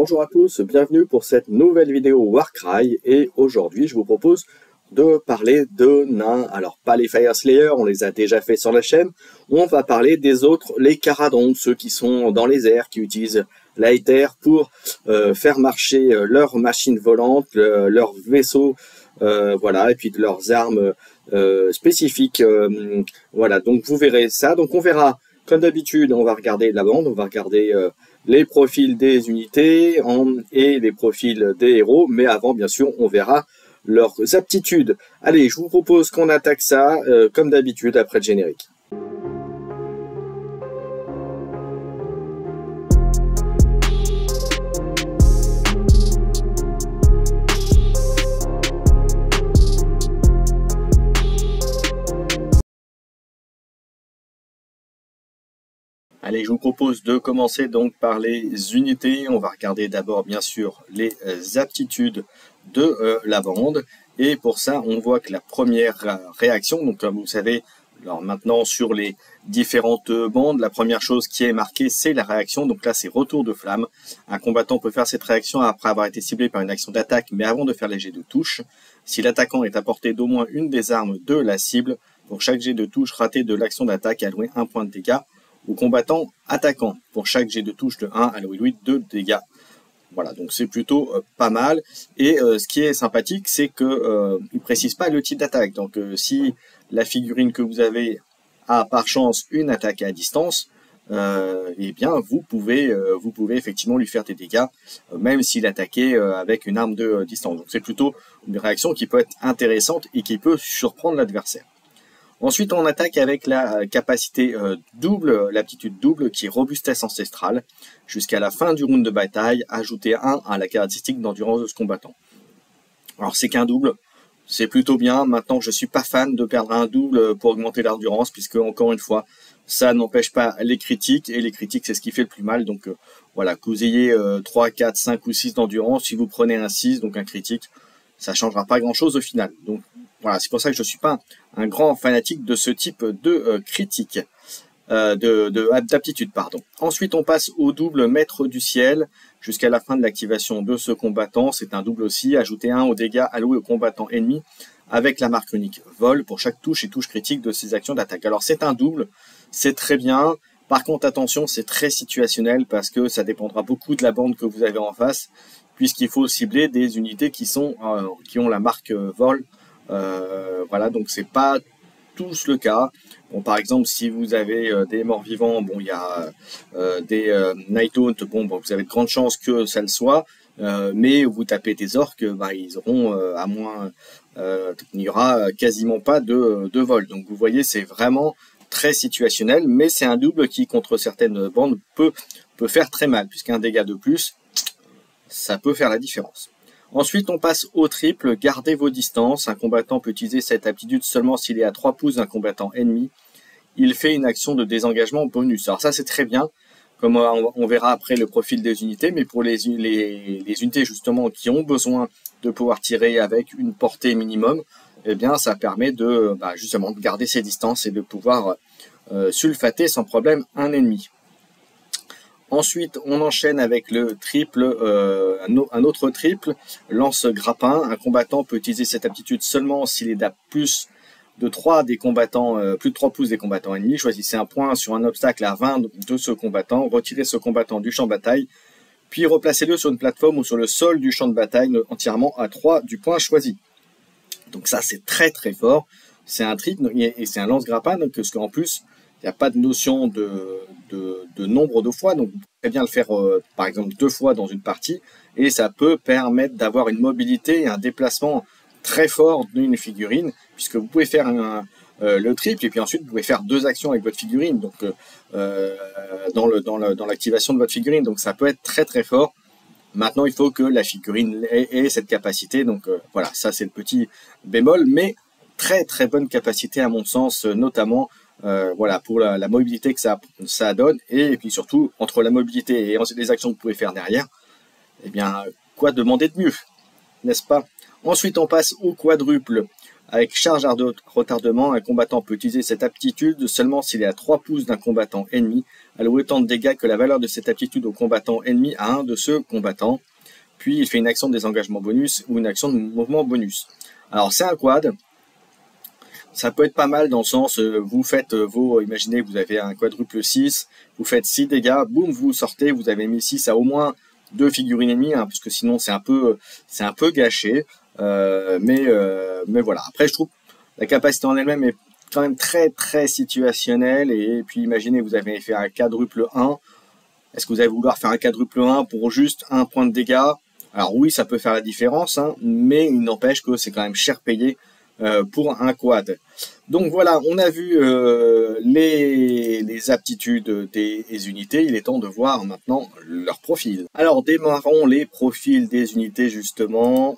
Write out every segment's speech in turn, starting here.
Bonjour à tous, bienvenue pour cette nouvelle vidéo Warcry et aujourd'hui je vous propose de parler de nains. Alors pas les Fire Slayers, on les a déjà fait sur la chaîne, on va parler des autres, les Caradons, ceux qui sont dans les airs, qui utilisent l'aéther pour faire marcher leurs machines volantes, leurs vaisseaux, voilà, et puis de leurs armes spécifiques. Voilà, donc vous verrez ça, donc on verra. Comme d'habitude, on va regarder la bande, on va regarder les profils des unités et les profils des héros, mais avant, bien sûr, on verra leurs aptitudes. Allez, je vous propose qu'on attaque ça, comme d'habitude, après le générique. Allez, je vous propose de commencer donc par les unités. On va regarder d'abord, bien sûr, les aptitudes de la bande. Et pour ça, on voit que la première réaction, donc comme vous savez, alors maintenant sur les différentes bandes, la première chose qui est marquée, c'est la réaction. Donc là, c'est retour de flamme. Un combattant peut faire cette réaction après avoir été ciblé par une action d'attaque, mais avant de faire les jets de touche. Si l'attaquant est à portée d'au moins une des armes de la cible, pour chaque jet de touche raté de l'action d'attaque, allouez 1 point de dégâts au combattant attaquant. Pour chaque jet de touche de 1, allouez-lui 2 dégâts. Voilà, donc c'est plutôt pas mal. Et ce qui est sympathique, c'est que il précise pas le type d'attaque. Donc si la figurine que vous avez a par chance une attaque à distance, eh bien vous pouvez effectivement lui faire des dégâts, même s'il attaquait avec une arme de distance. Donc c'est plutôt une réaction qui peut être intéressante et qui peut surprendre l'adversaire. Ensuite, on attaque avec la capacité double, l'aptitude double qui est robustesse ancestrale. Jusqu'à la fin du round de bataille, ajoutez 1 à la caractéristique d'endurance de ce combattant. Alors c'est qu'un double, c'est plutôt bien. Maintenant, je suis pas fan de perdre un double pour augmenter l'endurance, puisque encore une fois, ça n'empêche pas les critiques, et les critiques c'est ce qui fait le plus mal. Donc voilà, que vous ayez 3, 4, 5 ou 6 d'endurance, si vous prenez un 6, donc un critique, ça changera pas grand chose au final. Donc voilà, c'est pour ça que je suis pas un grand fanatique de ce type de critique, d'aptitude, pardon. Ensuite, on passe au double maître du ciel jusqu'à la fin de l'activation de ce combattant. C'est un double aussi. Ajoutez 1 aux dégâts alloués au combattant ennemi avec la marque unique vol pour chaque touche et touche critique de ses actions d'attaque. Alors c'est un double, c'est très bien. Par contre, attention, c'est très situationnel parce que ça dépendra beaucoup de la bande que vous avez en face, puisqu'il faut cibler des unités qui ont la marque vol. Voilà, donc c'est pas tous le cas. Bon, par exemple, si vous avez des morts vivants, bon, il y a des Night Haunt, bon, vous avez de grandes chances que ça le soit, mais vous tapez des orques, bah, ils auront à moins, il n'y aura quasiment pas de vol. Donc vous voyez, c'est vraiment très situationnel, mais c'est un double qui, contre certaines bandes, peut faire très mal, puisqu'un dégât de plus, ça peut faire la différence. Ensuite, on passe au triple, gardez vos distances. Un combattant peut utiliser cette aptitude seulement s'il est à 3 pouces d'un combattant ennemi. Il fait une action de désengagement bonus. Alors ça, c'est très bien, comme on verra après le profil des unités, mais pour les unités justement qui ont besoin de pouvoir tirer avec une portée minimum, eh bien, ça permet de justement de garder ses distances et de pouvoir sulfater sans problème un ennemi. Ensuite, on enchaîne avec le triple, un autre triple, lance-grappin. Un combattant peut utiliser cette aptitude seulement s'il est à plus de 3 des combattants, plus de 3 pouces des combattants ennemis. Choisissez un point sur un obstacle à 20 de ce combattant, retirez ce combattant du champ de bataille, puis replacez-le sur une plateforme ou sur le sol du champ de bataille entièrement à 3 du point choisi. Donc ça, c'est très très fort. C'est un triple et c'est un lance-grappin, donc parce qu'en plus, il n'y a pas de notion de nombre de fois, donc vous pouvez bien le faire par exemple 2 fois dans une partie, et ça peut permettre d'avoir une mobilité et un déplacement très fort d'une figurine, puisque vous pouvez faire le triple, et puis ensuite vous pouvez faire 2 actions avec votre figurine, donc dans l'activation de votre figurine, donc ça peut être très très fort. Maintenant, il faut que la figurine ait cette capacité, donc voilà, ça c'est le petit bémol, mais très très bonne capacité à mon sens, notamment voilà, pour la mobilité que ça donne, et puis surtout, entre la mobilité et les actions que vous pouvez faire derrière, eh bien, quoi demander de mieux, n'est-ce pas? Ensuite, on passe au quadruple. Avec charge à retardement, un combattant peut utiliser cette aptitude seulement s'il est à 3 pouces d'un combattant ennemi, allouer autant de dégâts que la valeur de cette aptitude au combattant ennemi à un de ce combattant. Puis il fait une action de désengagement bonus ou une action de mouvement bonus. Alors c'est un quad. Ça peut être pas mal dans le sens, vous faites imaginez vous avez un quadruple 6, vous faites 6 dégâts, boum, vous sortez, vous avez mis 6 à au moins 2 figurines ennemies, hein, parce que sinon c'est un peu gâché. Mais voilà. Après, je trouve la capacité en elle-même est quand même très très situationnelle. Et puis imaginez, vous avez fait un quadruple 1. Est-ce que vous allez vouloir faire un quadruple 1 pour juste un point de dégâts? Alors oui, ça peut faire la différence, hein, mais il n'empêche que c'est quand même cher payé pour un quad. Donc voilà, on a vu les aptitudes des unités. Il est temps de voir maintenant leur profil. Alors démarrons les profils des unités justement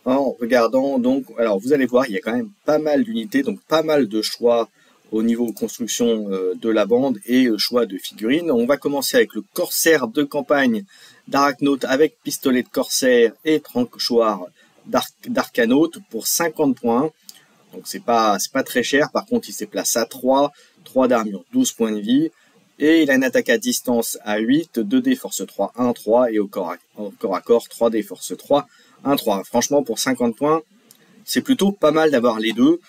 en regardant. Donc, alors vous allez voir, il y a quand même pas mal d'unités, donc pas mal de choix au niveau construction de la bande et choix de figurines. On va commencer avec le corsaire de campagne d'Arachnaute avec pistolet de corsaire et tranchoir d'Arcanaute pour 50 points. Donc c'est pas très cher. Par contre, il se place à 3 d'armure, 12 points de vie. Et il a une attaque à distance à 8, 2D force 3, 1, 3. Et au corps à corps, 3D force 3, 1, 3. Franchement, pour 50 points, c'est plutôt pas mal d'avoir les deux.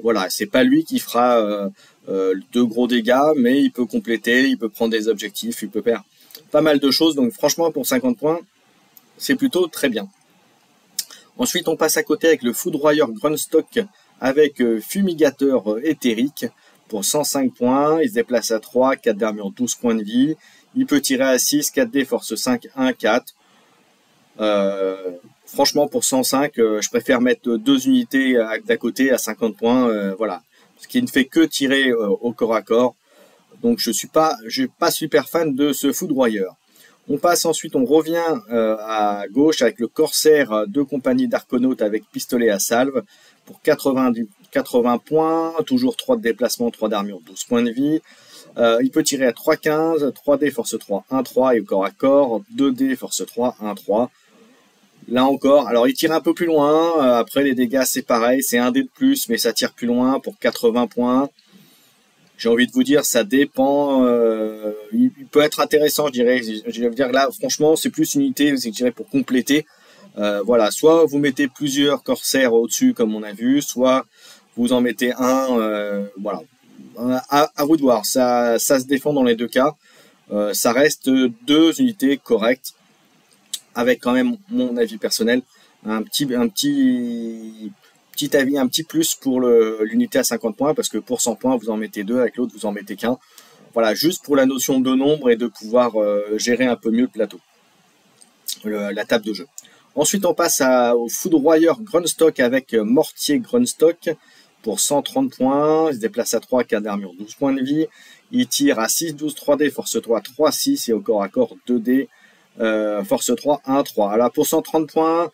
Voilà, c'est pas lui qui fera de gros dégâts, mais il peut compléter, il peut prendre des objectifs, il peut faire pas mal de choses. Donc franchement, pour 50 points, c'est plutôt très bien. Ensuite, on passe à côté avec le foudroyeur Grunstock avec fumigateur éthérique pour 105 points. Il se déplace à 3, 4 d'armure, 12 points de vie. Il peut tirer à 6, 4D, force 5, 1, 4. Franchement, pour 105, je préfère mettre 2 unités d'à côté à 50 points. Voilà. Ce qui ne fait que tirer au corps à corps. Donc, je suis pas super fan de ce foudroyeur. On passe ensuite, on revient à gauche avec le corsaire de compagnie d'Arcanaute avec pistolet à salve pour 80 points, toujours 3 de déplacement, 3 d'armure, 12 points de vie. Il peut tirer à 3,15, 3D force 3, 1, 3 et au corps à corps, 2D force 3, 1, 3. Là encore, alors il tire un peu plus loin, après les dégâts c'est pareil, c'est 1D de plus, mais ça tire plus loin pour 80 points. J'ai envie de vous dire, ça dépend. Il peut être intéressant, je dirais. Je veux dire là, franchement, c'est plus une unité, je dirais, pour compléter. Voilà, soit vous mettez plusieurs corsaires au-dessus, comme on a vu, soit vous en mettez un. Voilà, à vous de voir. Ça se défend dans les deux cas. Ça reste 2 unités correctes, avec quand même mon avis personnel, un petit avis, un petit plus pour l'unité à 50 points, parce que pour 100 points, vous en mettez 2, avec l'autre, vous en mettez qu'un. Voilà, juste pour la notion de nombre et de pouvoir gérer un peu mieux le plateau, la table de jeu. Ensuite, on passe au foudroyeur Grunstock avec mortier Grunstock pour 130 points. Il se déplace à 3, 4 d'armure, 12 points de vie. Il tire à 6, 12, 3D, force 3, 3, 6 et au corps à corps 2D, force 3, 1, 3. Alors pour 130 points,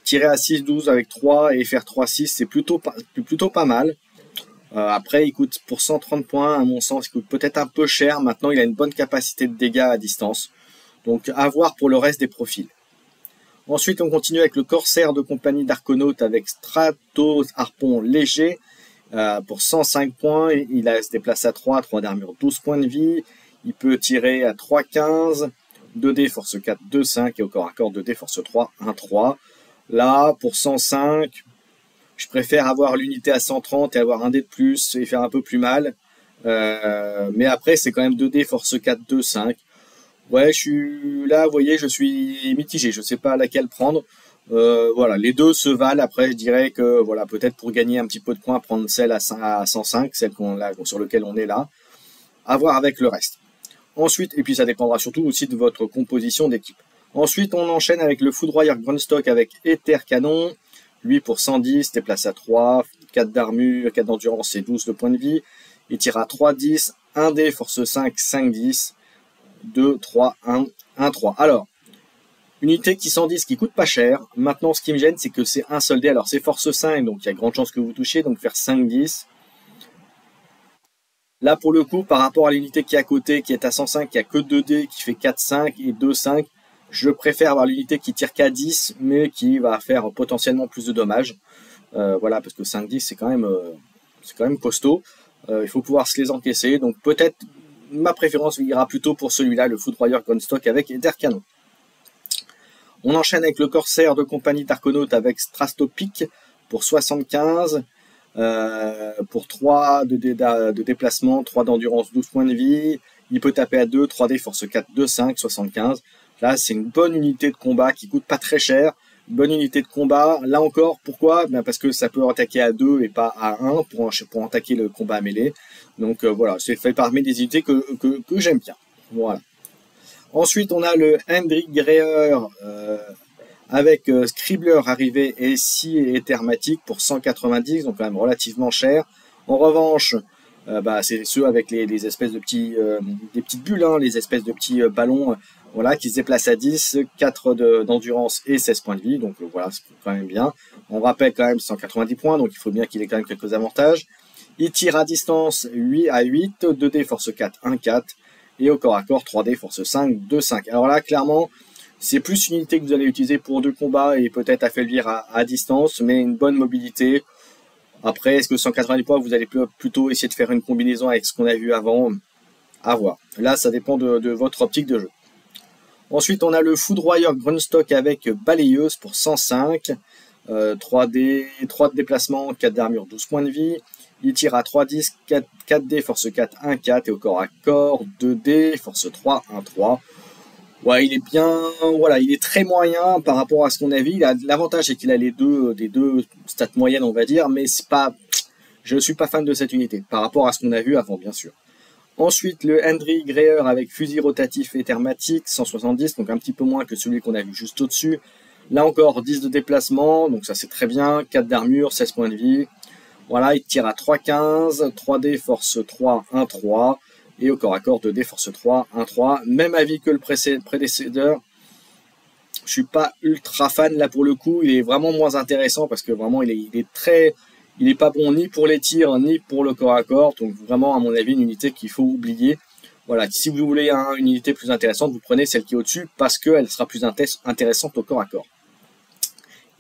tirer à 6, 12 avec 3 et faire 3, 6, c'est plutôt pas mal. Après, il coûte pour 130 points, à mon sens, il coûte peut-être un peu cher. Maintenant, il a une bonne capacité de dégâts à distance. Donc, à voir pour le reste des profils. Ensuite, on continue avec le corsaire de compagnie d'Arcanaute avec Stratos Harpon léger pour 105 points. Il se déplace à 3 d'armure, 12 points de vie. Il peut tirer à 3, 15, 2D force 4, 2, 5 et au corps à corps 2D force 3, 1, 3. Là, pour 105, je préfère avoir l'unité à 130 et avoir un dé de plus et faire un peu plus mal. Mais après, c'est quand même 2D, force 4, 2, 5. Ouais, je suis là, vous voyez, je suis mitigé. Je ne sais pas laquelle prendre. Voilà, les deux se valent. Après, je dirais que, voilà, peut-être pour gagner un petit peu de points, prendre celle à 105, celle sur laquelle on est là. À voir avec le reste. Ensuite, et puis ça dépendra surtout aussi de votre composition d'équipe. Ensuite, on enchaîne avec le foudroyeur Grunstock avec Éther Canon. Lui, pour 110, déplace à 3, 4 d'armure, 4 d'endurance et 12 de points de vie. Il tire à 3, 10, 1D, force 5, 5, 10, 2, 3, 1, 1, 3. Alors, unité qui 110, qui coûte pas cher. Maintenant, ce qui me gêne, c'est que c'est un seul dé. Alors, c'est force 5, donc il y a grande chance que vous touchiez, donc faire 5, 10. Là, pour le coup, par rapport à l'unité qui est à côté, qui est à 105, qui a que 2 dés, qui fait 4, 5 et 2, 5, je préfère avoir l'unité qui tire qu'à 10, mais qui va faire potentiellement plus de dommages. Voilà, parce que 5-10, c'est quand même costaud. Il faut pouvoir se les encaisser. Donc peut-être, ma préférence ira plutôt pour celui-là, le Foudroyeur Grundstock avec d'air canon. On enchaîne avec le Corsair de compagnie d'Arconautes avec Strastopic pour 75. Pour 3 de déplacement, 3 d'endurance, 12 points de vie. Il peut taper à 2, 3D, force 4, 2, 5, 75. Là, c'est une bonne unité de combat qui coûte pas très cher. Une bonne unité de combat. Là encore, pourquoi? Ben parce que ça peut attaquer à 2 et pas à 1 pour attaquer le combat à mêlée. Donc voilà, c'est fait parmi des unités que j'aime bien. Voilà. Ensuite, on a le Hendrik Greer avec Scribbler arrivé et scie et thermatique pour 190, donc quand même relativement cher. En revanche, c'est ceux avec les espèces de petits, des petites bulles, hein, les espèces de petits ballons, voilà, qui se déplacent à 10, 4 d'endurance et 16 points de vie, donc voilà, c'est quand même bien. On rappelle quand même 190 points, donc il faut bien qu'il ait quand même quelques avantages. Il tire à distance 8 à 8, 2D force 4, 1, 4, et au corps à corps 3D force 5, 2, 5. Alors là, clairement, c'est plus une unité que vous allez utiliser pour 2 combats et peut-être affaiblir à distance, mais une bonne mobilité. Après, est-ce que 190 points, vous allez plutôt essayer de faire une combinaison avec ce qu'on a vu avant? À voir. Là, ça dépend de votre optique de jeu. Ensuite, on a le Foudroyeur Grundstock avec Balayeuse pour 105. 3D, 3 de déplacement, 4 d'armure, 12 points de vie. Il tire à 3-10, 4D, force 4, 1, 4. Et au corps à corps, 2D, force 3, 1, 3. Ouais, il est bien, voilà, il est très moyen par rapport à ce qu'on a vu. L'avantage, c'est qu'il a les deux stats moyennes, on va dire, mais c'est pas, je suis pas fan de cette unité par rapport à ce qu'on a vu avant, bien sûr. Ensuite, le Hendrik Greer avec fusil rotatif et thermatique, 170, donc un petit peu moins que celui qu'on a vu juste au-dessus. Là encore, 10 de déplacement, donc ça c'est très bien, 4 d'armure, 16 points de vie. Voilà, il tire à 3,15, 3D, force 3, 1, 3. Et au corps à corps 2D, force 3, 1, 3. Même avis que le prédécesseur. Je suis pas ultra fan là pour le coup. Il est vraiment moins intéressant parce que vraiment il est pas bon ni pour les tirs ni pour le corps à corps. Donc vraiment à mon avis une unité qu'il faut oublier. Voilà, si vous voulez une unité plus intéressante, vous prenez celle qui est au-dessus parce qu'elle sera plus intéressante au corps à corps.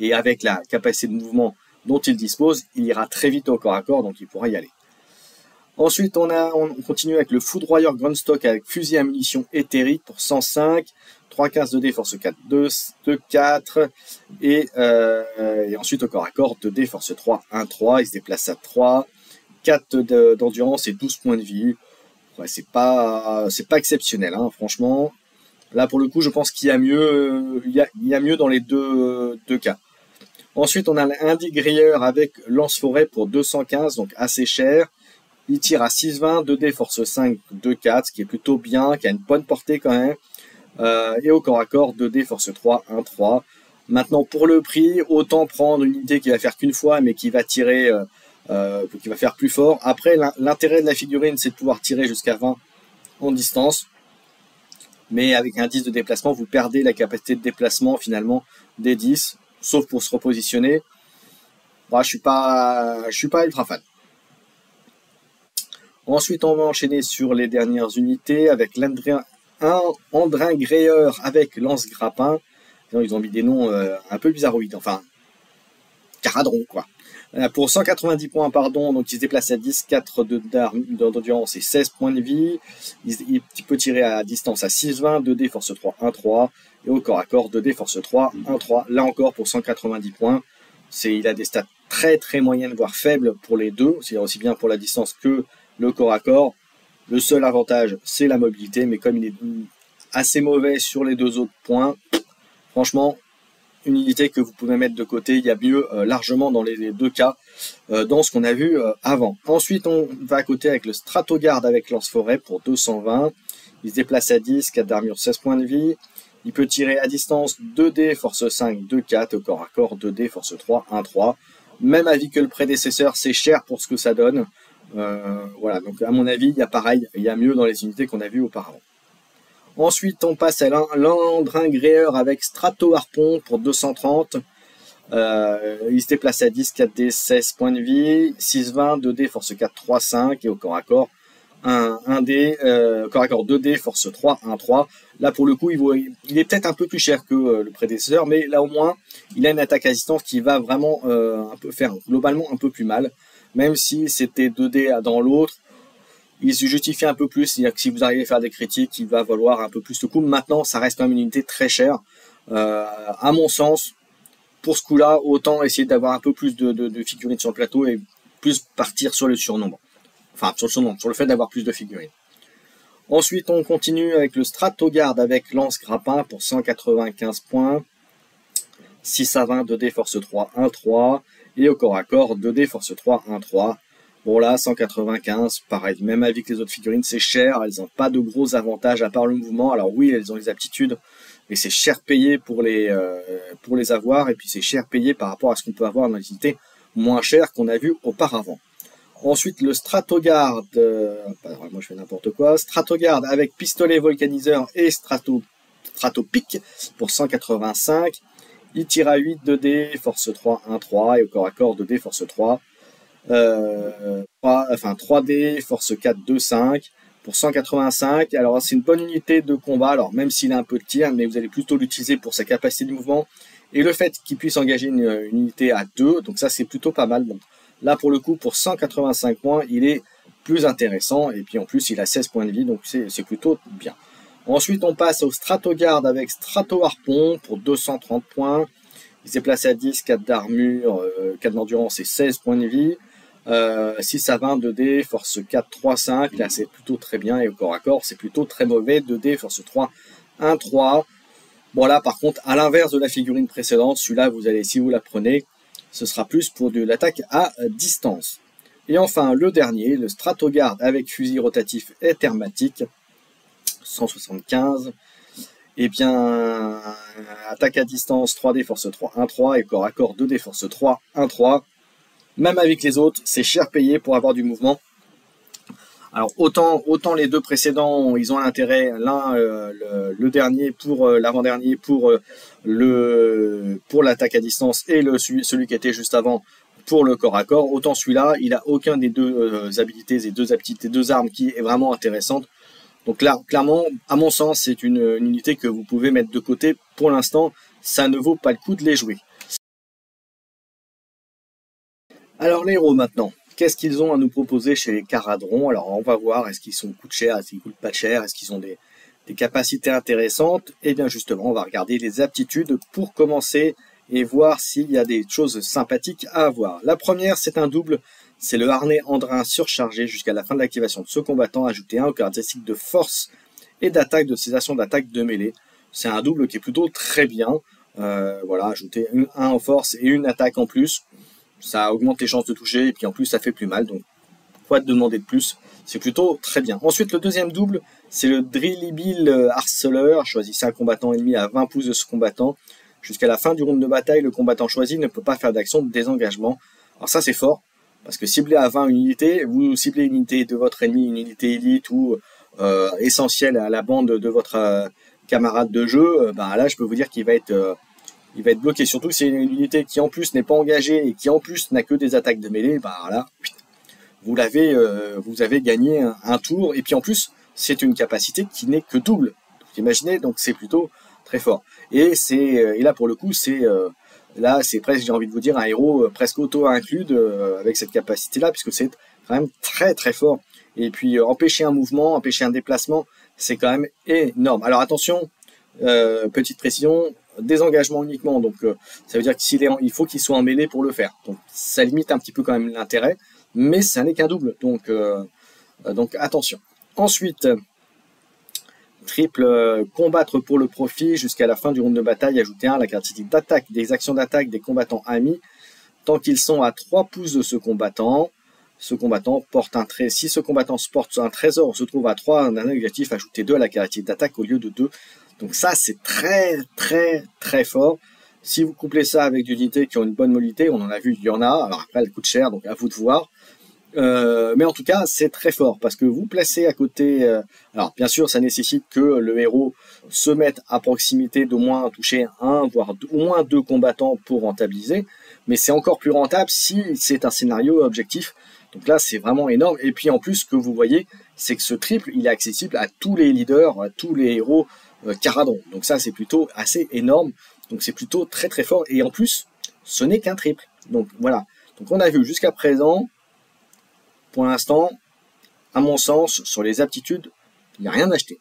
Et avec la capacité de mouvement dont il dispose, il ira très vite au corps à corps, donc il pourra y aller. Ensuite, on continue avec le Foudroyeur Grundstock avec fusil à munitions éthérique pour 105, 3,15 de D, force 4, 2, 4, et ensuite au corps à corps, 2D, force 3, 1, 3, il se déplace à 3, 4 d'endurance et 12 points de vie. Ouais, c'est pas exceptionnel, hein, franchement. Là, pour le coup, je pense qu'il y a mieux, il y a mieux dans les deux cas. Ensuite, on a l'Hendrik Greer avec lance-forêt pour 215, donc assez cher. Il tire à 6,20, 2D, force 5, 2, 4, ce qui est plutôt bien, qui a une bonne portée quand même. Et au corps à corps, 2D, force 3, 1, 3. Maintenant, pour le prix, autant prendre une unité qui va faire qu'une fois, mais qui va tirer, qui va faire plus fort. Après, l'intérêt de la figurine, c'est de pouvoir tirer jusqu'à 20 en distance. Mais avec un 10 de déplacement, vous perdez la capacité de déplacement, finalement, des 10, sauf pour se repositionner. Moi, je suis pas ultra fan. Ensuite, on va enchaîner sur les dernières unités avec Hendrik Greer avec lance-grappin. Ils ont mis des noms un peu bizarroïdes, enfin, caradron, quoi. Pour 190 points, pardon, donc il se déplace à 10, 4 d'endurance et 16 points de vie. Il peut tirer à distance à 6,20, 2D, force 3, 1, 3. Et au corps à corps, 2D, force 3, 1, 3. Là encore, pour 190 points, il a des stats très très moyennes, voire faibles pour les deux. C'est aussi bien pour la distance que le corps à corps. Le seul avantage, c'est la mobilité, mais comme il est assez mauvais sur les deux autres points, franchement, une unité que vous pouvez mettre de côté, il y a mieux largement dans les deux cas, dans ce qu'on a vu avant. Ensuite, on va à côté avec le Stratoguard avec lance-forêt pour 220. Il se déplace à 10, 4 d'armure, 16 points de vie. Il peut tirer à distance 2D, force 5, 2, 4, au corps à corps, 2D, force 3, 1, 3. Même avis que le prédécesseur, c'est cher pour ce que ça donne. Voilà, donc à mon avis, il y a pareil, il y a mieux dans les unités qu'on a vues auparavant. Ensuite, on passe à l'Hendrik Greer avec Strato Harpon pour 230. Il se déplace à 10, 4D, 16 points de vie, 6,20, 2D, force 4, 3, 5, et au corps à corps, un dé, corps à corps 2D, force 3, 1, 3. Là, pour le coup, il est peut-être un peu plus cher que le prédécesseur, mais là, au moins, il a une attaque à distance qui va vraiment faire globalement un peu plus mal. Même si c'était 2D dans l'autre, il se justifie un peu plus. C'est-à-dire que si vous arrivez à faire des critiques, il va valoir un peu plus le coup. Maintenant, ça reste quand même une unité très chère. À mon sens, pour ce coup-là, autant essayer d'avoir un peu plus de figurines sur le plateau et plus partir sur le surnombre. Enfin, sur le surnombre, sur le fait d'avoir plus de figurines. Ensuite, on continue avec le Stratogarde avec lance-grappin pour 195 points. 6 à 20, 2D, force 3, 1, 3. Et au corps à corps, 2D, force 3, 1, 3. Bon là, 195, pareil, même avec les autres figurines, c'est cher. Elles n'ont pas de gros avantages à part le mouvement. Alors oui, elles ont les aptitudes, mais c'est cher payé pour les avoir. Et puis c'est cher payé par rapport à ce qu'on peut avoir dans les unités moins chères qu'on a vues auparavant. Ensuite, le Stratogarde, moi je fais n'importe quoi, Stratogarde avec pistolet volcaniseur et Stratopic pour 185. Il tire à 8, 2D, force 3, 1, 3, et au corps à corps 2D, force 3. 3D, force 4, 2, 5, pour 185. Alors c'est une bonne unité de combat, alors même s'il a un peu de tir, mais vous allez plutôt l'utiliser pour sa capacité de mouvement, et le fait qu'il puisse engager une unité à 2, donc ça c'est plutôt pas mal. Bon. Là, pour le coup, pour 185 points, il est plus intéressant. Et puis, en plus, il a 16 points de vie, donc c'est plutôt bien. Ensuite, on passe au Stratogarde avec Strato-Harpon pour 230 points. Il s'est placé à 10, 4 d'armure, 4 d'endurance et 16 points de vie. 6 à 20, 2D, force 4, 3, 5. Là, c'est plutôt très bien. Et au corps à corps, c'est plutôt très mauvais. 2D, force 3, 1, 3. Bon, là, par contre, à l'inverse de la figurine précédente, celui-là, vous allez, si vous la prenez, ce sera plus pour de l'attaque à distance. Et enfin, le dernier, le Stratogarde avec fusil rotatif et thermatique, 175. Et bien, attaque à distance 3D, force 3, 1, 3, et corps à corps 2D, force 3, 1, 3. Même avec les autres, c'est cher payé pour avoir du mouvement. Alors, autant les deux précédents, ils ont un intérêt, l'un, le dernier pour l'avant-dernier, pour l'attaque à distance, et celui qui était juste avant pour le corps à corps, autant celui-là, il a aucun des deux habilités et deux armes qui est vraiment intéressante. Donc là, clairement, à mon sens, c'est une unité que vous pouvez mettre de côté. Pour l'instant, ça ne vaut pas le coup de les jouer. Alors les héros maintenant. Qu'est-ce qu'ils ont à nous proposer chez les Caradrons? Alors on va voir, est-ce qu'ils coûtent cher, est-ce qu'ils coûtent pas cher, est-ce qu'ils ont des capacités intéressantes? Et bien justement, on va regarder les aptitudes pour commencer et voir s'il y a des choses sympathiques à avoir. La première, c'est un double, c'est le harnais Andrin surchargé jusqu'à la fin de l'activation de ce combattant, ajouter 1 aux caractéristiques de force et d'attaque de ses actions d'attaque de mêlée. C'est un double qui est plutôt très bien. Voilà, ajouter 1 en force et une attaque en plus. Ça augmente les chances de toucher, et puis en plus ça fait plus mal, donc quoi te demander de plus, c'est plutôt très bien. Ensuite, le deuxième double, c'est le Drillibil Harceleur. Choisissez un combattant ennemi à 20 pouces de ce combattant. Jusqu'à la fin du round de bataille, le combattant choisi ne peut pas faire d'action de désengagement. Alors ça c'est fort, parce que cibler à 20 unités, vous ciblez une unité de votre ennemi, une unité élite ou essentielle à la bande de votre camarade de jeu, là je peux vous dire qu'il va être bloqué, surtout si c'est une unité qui en plus n'est pas engagée et qui en plus n'a que des attaques de mêlée, là, vous avez gagné un tour, et puis en plus, c'est une capacité qui n'est que double. Vous imaginez, donc c'est plutôt très fort. Et là pour le coup, c'est presque, j'ai envie de vous dire, un héros presque auto-inclus avec cette capacité-là, puisque c'est quand même très très fort. Et puis empêcher un mouvement, empêcher un déplacement, c'est quand même énorme. Alors attention, petite précision, désengagement uniquement, donc ça veut dire qu'il faut qu'il soit en mêlée pour le faire, donc ça limite un petit peu quand même l'intérêt, mais ça n'est qu'un double, donc attention. Ensuite, triple combattre pour le profit jusqu'à la fin du round de bataille, ajouter 1 à la caractéristique d'attaque des actions d'attaque des combattants amis tant qu'ils sont à 3 pouces de ce combattant. Ce combattant porte un trait. Si ce combattant porte un trésor, se trouve à 3, un négatif, ajouter 2 à la caractéristique d'attaque au lieu de 2. Donc ça, c'est très, très, très fort. Si vous couplez ça avec des unités qui ont une bonne mobilité, on en a vu, il y en a. Alors après, elle coûte cher, donc à vous de voir. Mais en tout cas, c'est très fort, parce que vous placez à côté... alors bien sûr, ça nécessite que le héros se mette à proximité d'au moins toucher 1, voire au moins 2 combattants pour rentabiliser. Mais c'est encore plus rentable si c'est un scénario objectif. Donc là, c'est vraiment énorme. Et puis en plus, que vous voyez, c'est que ce triple, il est accessible à tous les leaders, à tous les héros Caradhran. Donc ça, c'est plutôt assez énorme. Donc c'est plutôt très très fort. Et en plus, ce n'est qu'un triple. Donc voilà. Donc on a vu jusqu'à présent, pour l'instant, à mon sens, sur les aptitudes, il n'y a rien acheté.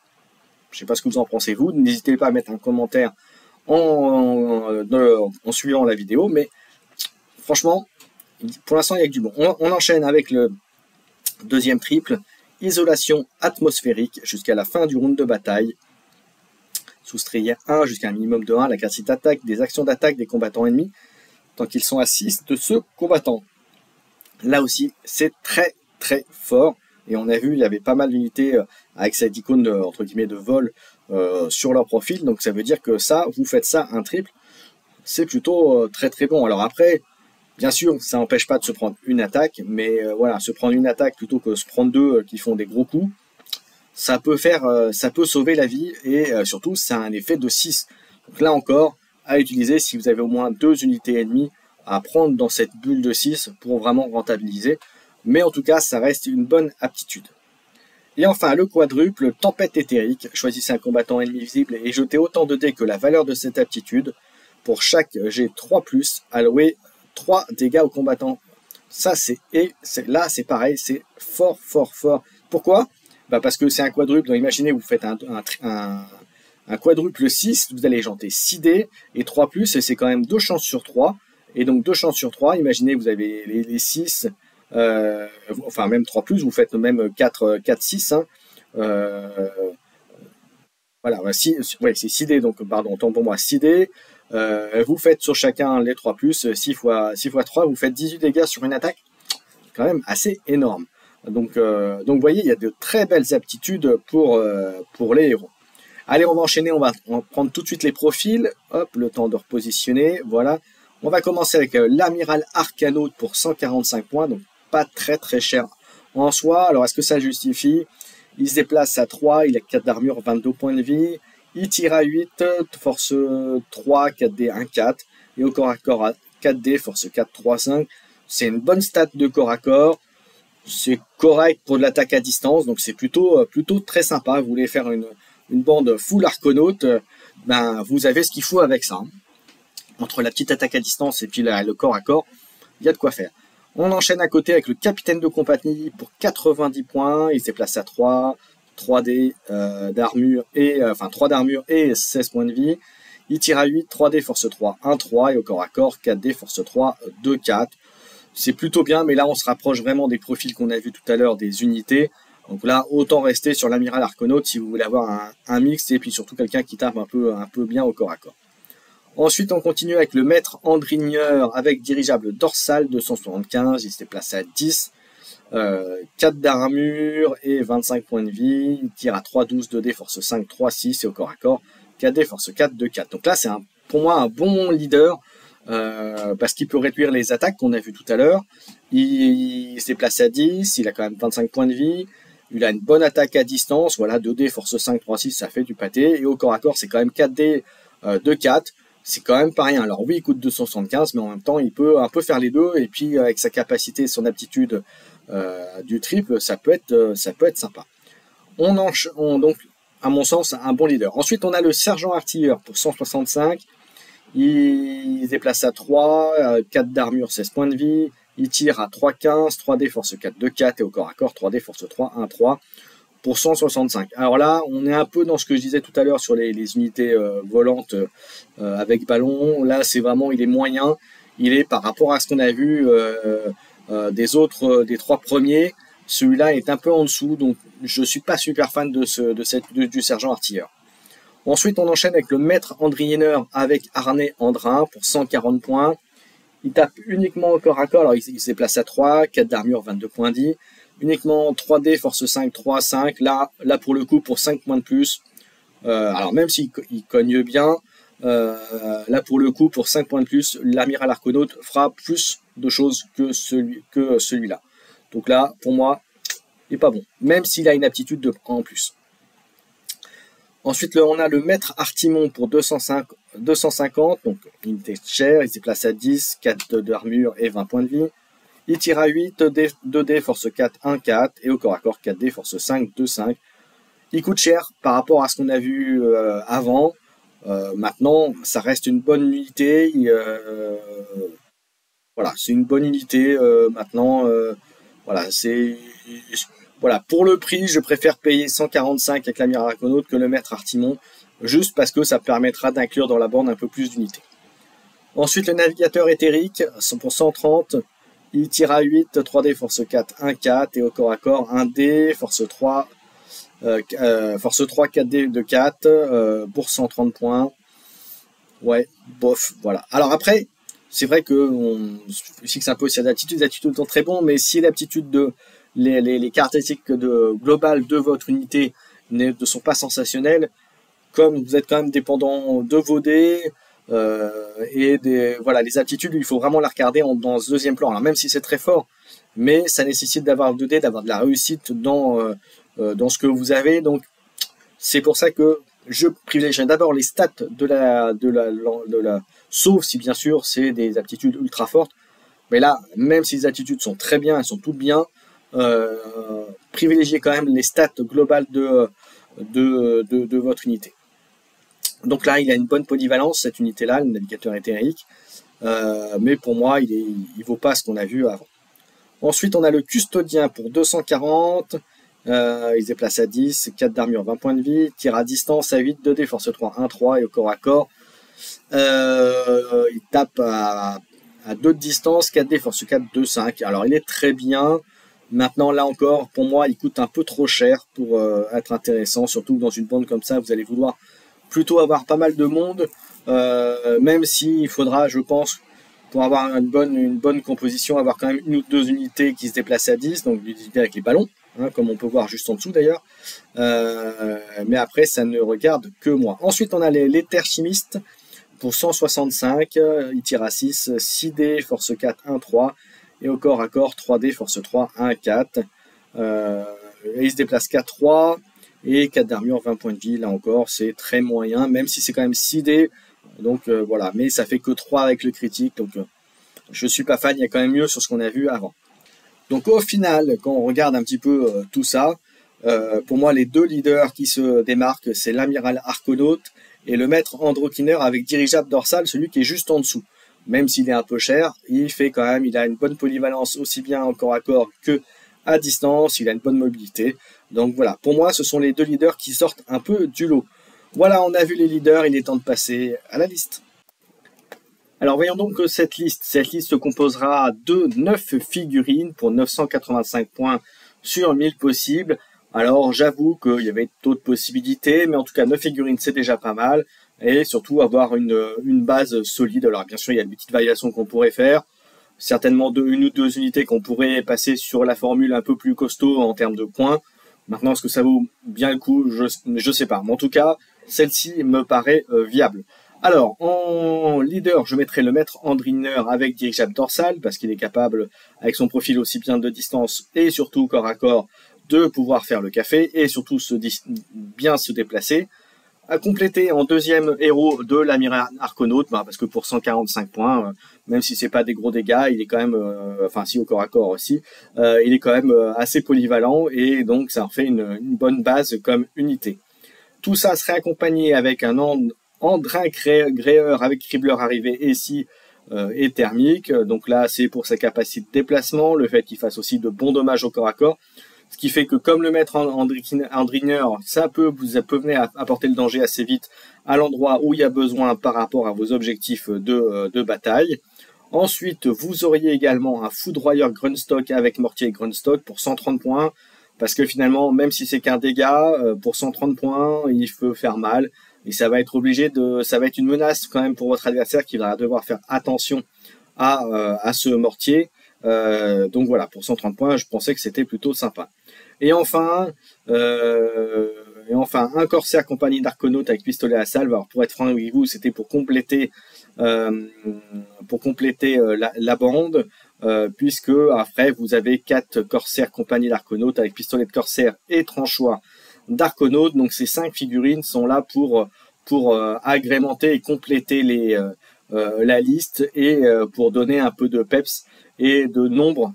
Je ne sais pas ce que vous en pensez vous. N'hésitez pas à mettre un commentaire en suivant la vidéo. Mais franchement, pour l'instant, il n'y a que du bon. On enchaîne avec le deuxième triple. Isolation atmosphérique jusqu'à la fin du round de bataille. Soustraire 1 jusqu'à un minimum de 1 la capacité d'attaque des actions d'attaque des combattants ennemis tant qu'ils sont à 6 de ce combattant. Là aussi, c'est très très fort. Et on a vu, il y avait pas mal d'unités avec cette icône entre guillemets de vol sur leur profil. Donc ça veut dire que ça, vous faites ça un triple, c'est plutôt très très bon. Alors après, bien sûr, ça n'empêche pas de se prendre une attaque, mais voilà, se prendre une attaque plutôt que se prendre deux qui font des gros coups, ça peut sauver la vie et surtout, ça a un effet de 6. Donc là encore, à utiliser si vous avez au moins 2 unités ennemies à prendre dans cette bulle de 6 pour vraiment rentabiliser. Mais en tout cas, ça reste une bonne aptitude. Et enfin, le quadruple, tempête éthérique. Choisissez un combattant ennemi visible et jetez autant de dés que la valeur de cette aptitude. Pour chaque G3+, allouez 3 dégâts au combattant. Ça, là, c'est pareil, c'est fort, fort, fort. Pourquoi? Parce que c'est un quadruple. Donc, imaginez, vous faites un quadruple 6, vous allez jeter 6 dés et 3+, et c'est quand même 2 chances sur 3. Et donc, 2 chances sur 3, imaginez, vous avez les 6, enfin même 3+, vous faites même 4, 6. Hein. Voilà, ouais, c'est 6 dés, donc pardon, autant pour moi, 6 dés. Vous faites sur chacun les 3+, 6 fois 3, vous faites 18 dégâts sur une attaque. Quand même assez énorme. Donc vous voyez, il y a de très belles aptitudes pour les héros. Allez, on va enchaîner, on va prendre tout de suite les profils. Hop, le temps de repositionner, voilà. On va commencer avec l'amiral Arcanaute pour 145 points, donc pas très très cher en soi. Alors, est-ce que ça justifie? Il se déplace à 3, il a 4 d'armure, 22 points de vie. Il tire à 8, force 3, 4D, 1, 4. Et au corps à corps à 4D, force 4, 3, 5. C'est une bonne stat de corps à corps. C'est correct pour de l'attaque à distance, donc c'est plutôt très sympa. Vous voulez faire une bande full Arcanaute, vous avez ce qu'il faut avec ça. Entre la petite attaque à distance et puis le corps à corps, il y a de quoi faire. On enchaîne à côté avec le capitaine de compagnie pour 90 points. Il se déplace à 3, 3D d'armure et 3 d'armure et 16 points de vie. Il tire à 8, 3D force 3, 1, 3 et au corps à corps 4D force 3, 2, 4. C'est plutôt bien, mais là on se rapproche vraiment des profils qu'on a vu tout à l'heure des unités. Donc là, autant rester sur l'amiral Arcanaute si vous voulez avoir un mix et puis surtout quelqu'un qui tape un peu bien au corps à corps. Ensuite, on continue avec le maître Andrigneur avec dirigeable dorsal 275. Il se déplace à 10, 4 d'armure et 25 points de vie. Il tire à 3, 12, 2D, force 5, 3, 6 et au corps à corps 4D, force 4, 2, 4. Donc là, c'est pour moi un bon leader parce qu'il peut réduire les attaques qu'on a vu tout à l'heure. Il se déplace à 10, il a quand même 25 points de vie. Il a une bonne attaque à distance. Voilà, 2D, force 5, 3, 6, ça fait du pâté. Et au corps à corps, c'est quand même 4D, 2, 4. C'est quand même pas rien. Alors oui, il coûte 275, mais en même temps, il peut un peu faire les deux. Et puis, avec sa capacité, son aptitude du triple, ça peut être sympa. Donc, à mon sens, un bon leader. Ensuite, on a le sergent artilleur pour 165. Il se déplace à 3, 4 d'armure, 16 points de vie. Il tire à 3, 15, 3D, force 4, 2, 4. Et au corps à corps, 3D, force 3, 1, 3. Pour 165. Alors là, on est un peu dans ce que je disais tout à l'heure sur les unités volantes avec ballon. Là, c'est vraiment, il est moyen. Il est par rapport à ce qu'on a vu des 3 premiers. Celui-là est un peu en dessous, donc je suis pas super fan du sergent artilleur. Ensuite, on enchaîne avec le maître Andrigneur avec harnais Andrin pour 140 points. Il tape uniquement au corps à corps. Alors, il se déplace à 3, 4 d'armure, 22 points de vie. Uniquement 3D, force 5, 3, 5. Là pour le coup, pour 5 points de plus. Alors, même s'il cogne bien, là, pour le coup, pour 5 points de plus, l'amiral Arcanaute fera plus de choses que celui-là. Donc là, pour moi, il n'est pas bon. Même s'il a une aptitude de en plus. Ensuite, on a le maître Artimon pour 250. Donc, unité chère. Il se déplace à 10, 4 d'armure et 20 points de vie. Il tire à 8, 2D, force 4, 1, 4, et au corps à corps 4D, force 5, 2, 5. Il coûte cher par rapport à ce qu'on a vu avant. Maintenant, ça reste une bonne unité. Voilà, c'est une bonne unité. Maintenant, voilà, voilà, pour le prix, je préfère payer 145 avec l'amiral Arconaute que le maître Artimon, juste parce que ça permettra d'inclure dans la bande un peu plus d'unités. Ensuite, le navigateur éthérique, pour 130, il tire à 8, 3D, force 4, 1, 4, et au corps à corps, 1D, force 3, 4D de 4, pour 130 points. Ouais, bof, voilà. Alors après, c'est vrai que je fixe un peu sur l'aptitude, les aptitudes sont très bons, mais si l'aptitude les caractéristiques globales de votre unité ne sont pas sensationnelles, comme vous êtes quand même dépendant de vos dés, voilà, les aptitudes, il faut vraiment la regarder dans ce deuxième plan. Alors, même si c'est très fort, mais ça nécessite d'avoir 2 dés, d'avoir de la réussite dans ce que vous avez. Donc, c'est pour ça que je privilégie d'abord les stats de la sauf si bien sûr c'est des aptitudes ultra fortes. Mais là, même si les aptitudes sont très bien, elles sont toutes bien, privilégiez quand même les stats globales de votre unité. Donc là, il a une bonne polyvalence, cette unité-là, le navigateur éthérique. Mais pour moi, il vaut pas ce qu'on a vu avant. Ensuite, on a le custodien pour 240. Il se déplace à 10, 4 d'armure, 20 points de vie. Tire à distance à 8, 2D, force 3, 1, 3 et au corps à corps. Il tape à 2 de distance, 4D, force 4, 2, 5. Alors, il est très bien. Maintenant, là encore, pour moi, il coûte un peu trop cher pour être intéressant. Surtout dans une bande comme ça, vous allez vouloir plutôt avoir pas mal de monde, même s'il faudra, je pense, pour avoir une bonne composition, avoir quand même 1 ou 2 unités qui se déplacent à 10, donc des unités avec les ballons, hein, comme on peut voir juste en dessous d'ailleurs. Mais après, ça ne regarde que moi. Ensuite, on a l'éther chimiste pour 165, il tire à 6, 6D, force 4, 1, 3, et au corps à corps, 3D, force 3, 1, 4. Et il se déplace 4, 3. Et 4 d'armure, 20 points de vie, là encore, c'est très moyen, même si c'est quand même 6D. Donc voilà, mais ça fait que 3 avec le critique, donc je suis pas fan, il y a quand même mieux sur ce qu'on a vu avant. Donc au final, quand on regarde un petit peu tout ça, pour moi les 2 leaders qui se démarquent, c'est l'amiral Arconaute et le maître Androkineur avec dirigeable dorsal, celui qui est juste en dessous. Même s'il est un peu cher, il a une bonne polyvalence aussi bien en corps à corps que à distance, il a une bonne mobilité. Donc voilà, pour moi, ce sont les 2 leaders qui sortent un peu du lot. Voilà, on a vu les leaders, il est temps de passer à la liste. Alors voyons donc cette liste. Cette liste se composera de 9 figurines pour 985 points sur 1000 possibles. Alors j'avoue qu'il y avait d'autres possibilités, mais en tout cas 9 figurines c'est déjà pas mal. Et surtout avoir une base solide. Alors bien sûr, il y a des petites variations qu'on pourrait faire. Certainement 1 ou 2 unités qu'on pourrait passer sur la formule un peu plus costaud en termes de points. Maintenant, est-ce que ça vaut bien le coup? Je sais pas. Mais en tout cas, celle-ci me paraît viable. Alors, en leader, je mettrai le maître Andriner avec dirigeable dorsal, parce qu'il est capable, avec son profil aussi bien de distance et surtout corps à corps, de pouvoir faire le café et surtout bien se déplacer. À compléter en deuxième héros de l'amiral Arconaute, parce que pour 145 points, même si c'est pas des gros dégâts, il est quand même, enfin si au corps à corps aussi, il est quand même assez polyvalent et donc ça en fait une bonne base comme unité. Tout ça serait accompagné avec un Andrin Gréeur avec cribleur arrivé ici et thermique. Donc là, c'est pour sa capacité de déplacement, le fait qu'il fasse aussi de bons dommages au corps à corps. Ce qui fait que comme le maître Andriner, ça peut venir apporter le danger assez vite à l'endroit où il y a besoin par rapport à vos objectifs de bataille. Ensuite, vous auriez également un foudroyeur Grunstock avec mortier Grunstock pour 130 points. Parce que finalement, même si c'est qu'un dégât, pour 130 points, il peut faire mal. Et ça va être ça va être une menace quand même pour votre adversaire qui va devoir faire attention à ce mortier. Donc voilà, pour 130 points, je pensais que c'était plutôt sympa. Et enfin, un corsaire compagnie d'Arconautes avec pistolet à salve. Alors pour être franc avec vous, c'était pour compléter la bande, puisque après vous avez 4 corsaires compagnie d'Arconautes avec pistolet de corsaire et tranchoir d'Arconautes. Donc ces 5 figurines sont là pour agrémenter et compléter la liste et pour donner un peu de peps et de nombre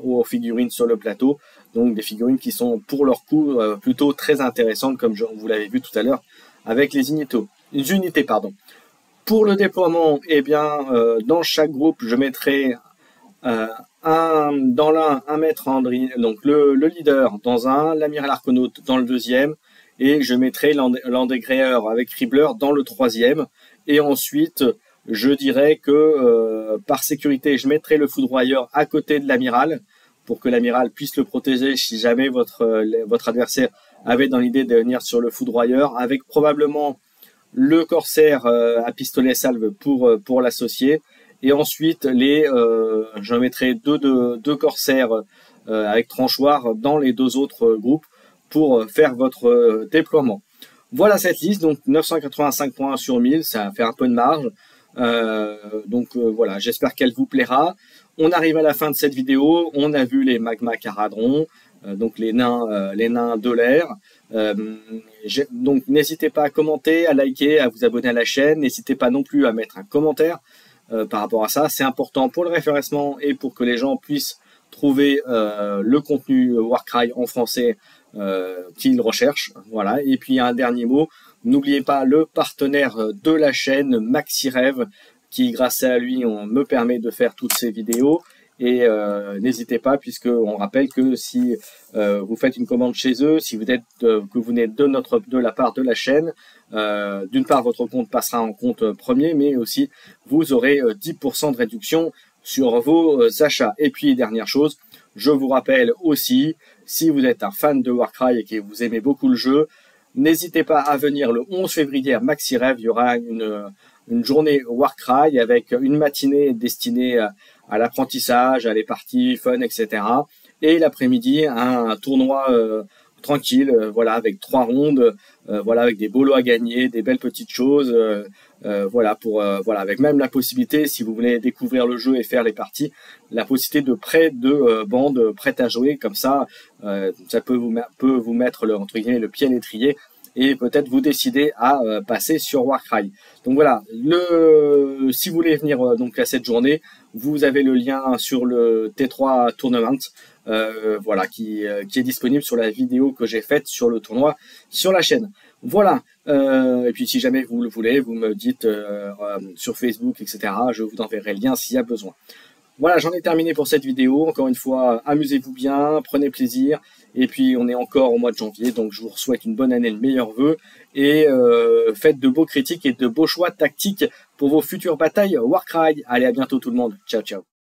aux figurines sur le plateau. Donc des figurines qui sont pour leur coup plutôt très intéressantes, comme vous l'avez vu tout à l'heure avec les unités. Pour le déploiement, eh bien, dans chaque groupe, je mettrai dans l'un un maître Andri, donc le leader dans un, l'amiral arconaute dans le deuxième, et je mettrai l'andégréeur avec Cribbler dans le troisième. Et ensuite, je dirais que par sécurité, je mettrai le foudroyeur à côté de l'amiral pour que l'amiral puisse le protéger si jamais votre adversaire avait dans l'idée de venir sur le foudroyeur, avec probablement le corsaire à pistolet salve pour l'associer. Et ensuite, je mettrai deux corsaires avec tranchoir dans les deux autres groupes pour faire votre déploiement. Voilà cette liste, donc 985 points sur 1000, ça fait un peu de marge. Voilà, j'espère qu'elle vous plaira. On arrive à la fin de cette vidéo, on a vu les magma caradrons, donc les nains de l'air. Donc n'hésitez pas à commenter, à liker, à vous abonner à la chaîne. N'hésitez pas non plus à mettre un commentaire par rapport à ça. C'est important pour le référencement et pour que les gens puissent trouver le contenu Warcry en français qu'ils recherchent. Voilà. Et puis un dernier mot, n'oubliez pas le partenaire de la chaîne, MaxiRêve, qui grâce à lui me permet de faire toutes ces vidéos. Et n'hésitez pas, puisque on rappelle que si vous faites une commande chez eux, si vous êtes que vous venez de la part de la chaîne, d'une part votre compte passera en compte premier, mais aussi vous aurez 10% de réduction sur vos achats. Et puis dernière chose, je vous rappelle aussi, si vous êtes un fan de Warcry et que vous aimez beaucoup le jeu, n'hésitez pas à venir le 11 février à MaxiRêve. Il y aura une journée Warcry avec une matinée destinée à l'apprentissage, à les parties fun, etc. Et l'après-midi, un tournoi tranquille, voilà, avec 3 rondes, voilà, avec des bolos à gagner, des belles petites choses, voilà, avec même la possibilité, si vous voulez découvrir le jeu et faire les parties, la possibilité de prêt de bandes prêtes à jouer, comme ça, ça peut vous mettre entre guillemets le pied à l'étrier et peut-être vous décider à passer sur Warcry. Donc voilà, si vous voulez venir donc à cette journée, vous avez le lien sur le T3 Tournament, voilà, qui est disponible sur la vidéo que j'ai faite sur le tournoi sur la chaîne. Voilà, et puis si jamais vous le voulez, vous me dites sur Facebook, etc. Je vous enverrai le lien s'il y a besoin. Voilà, j'en ai terminé pour cette vidéo. Encore une fois, amusez-vous bien, prenez plaisir. Et puis, on est encore au mois de janvier, donc je vous souhaite une bonne année, le meilleur vœu. Et faites de beaux critiques et de beaux choix tactiques pour vos futures batailles Warcry. Allez, à bientôt tout le monde. Ciao, ciao.